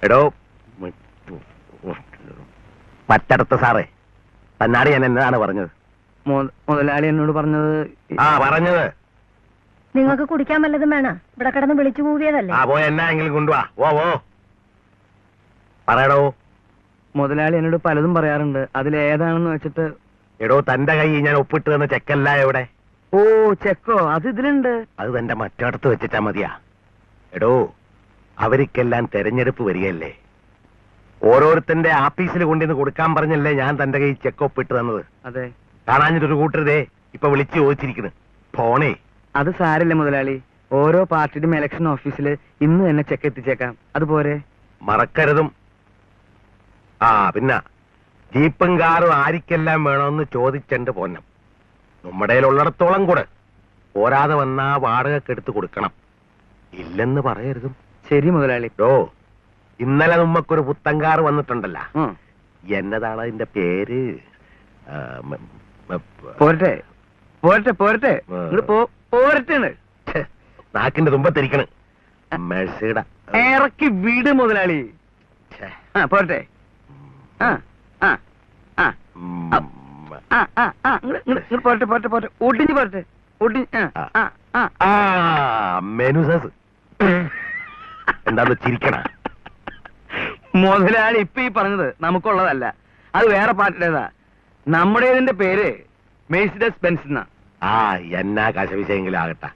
എടോ പറ്റടുത്ത സാറേ, തന്നാട് ഞാൻ എന്നതാണ് പറഞ്ഞത്? മുതലാളി എന്നോട് പറഞ്ഞത് പറഞ്ഞത് നിങ്ങൾക്ക് കുടിക്കാൻ വല്ലതും വേണ? ഇവിടെ കിടന്ന് വിളിച്ചു കൂവിയതല്ലേ. പോയ എന്നായെങ്കിലും കൊണ്ടുവാ. ഓ പറയടോ. മുതലാളി എന്നോട് പലതും പറയാറുണ്ട്, അതിലേതാണെന്ന് വെച്ചിട്ട്. എടോ, തന്റെ കൈ ഞാൻ ഒപ്പിട്ട് തന്ന ചെക്കല്ല എവിടെ? ഓ ചെക്കോ, അത് ഇതിലുണ്ട്. അത് തന്റെ മറ്റടുത്ത് വെച്ചിട്ടാ മതിയാ. എടോ, അവർക്കെല്ലാം തെരഞ്ഞെടുപ്പ് വരികയല്ലേ. ഓരോരുത്തന്റെ ആഫീസിൽ കൊണ്ടുവന്ന് കൊടുക്കാൻ പറഞ്ഞല്ലേ ഞാൻ തന്റെ കൈ ചെക്ക് ഒപ്പിട്ട് തന്നത്. അതെ. കാണാഞ്ഞിട്ടൊരു കൂട്ടരുതേ ഇപ്പൊ വിളിച്ചു ചോദിച്ചിരിക്കുന്നു. ഫോണേ. അത് സാരില്ല മുതലാളി, ഓരോ പാർട്ടിയുടെയും ഇലക്ഷൻ ഓഫീസിൽ ഇന്ന് തന്നെ ചെക്ക് എത്തിച്ചേക്കാം. അതുപോലെ മറക്കരുതും. പിന്നെ ജീപ്പും കാറും ആരിക്കെല്ലാം വേണമെന്ന് ചോദിച്ചണ്ട് പോന്നം. നമ്മുടെ ഉള്ളിടത്തോളം കൂടെ പോരാതെ വന്നാ വാടകക്ക് എടുത്ത് കൊടുക്കണം. ഇല്ലെന്ന് പറയരുതും. ശരി മുതലാളി. ഇന്നലെ നമ്മക്കൊരു പുത്തങ്കാറ് വന്നിട്ടുണ്ടല്ല, എന്നതാണ് അതിന്റെ പേര്? പോരട്ടെ പോരട്ടെ പോരട്ടെ പോരട്ടെ. നാക്കിന്റെ തുമ്പത്തിരിക്കണ്. മെഴ്സിയുടെ ഇറക്കി വീട് മുതലാളി. പോരട്ടെ. പോരട്ടെ പോരട്ടെ പോരട്ടെ. ഒടിഞ്ഞ് പോരട്ടെ. മെനുസസ് എന്താന്ന് ചിരിക്കണ? മുതലാളി ഇപ്പൊ ഈ പറഞ്ഞത് നമുക്കുള്ളതല്ല, അത് വേറെ പാർട്ടിയുടേതാ. നമ്മുടേതിന്റെ പേര് മെഴ്സിഡസ് ബെൻസ് എന്നാ. എന്നാ കശവിശയെങ്കിലും ആകട്ടെ.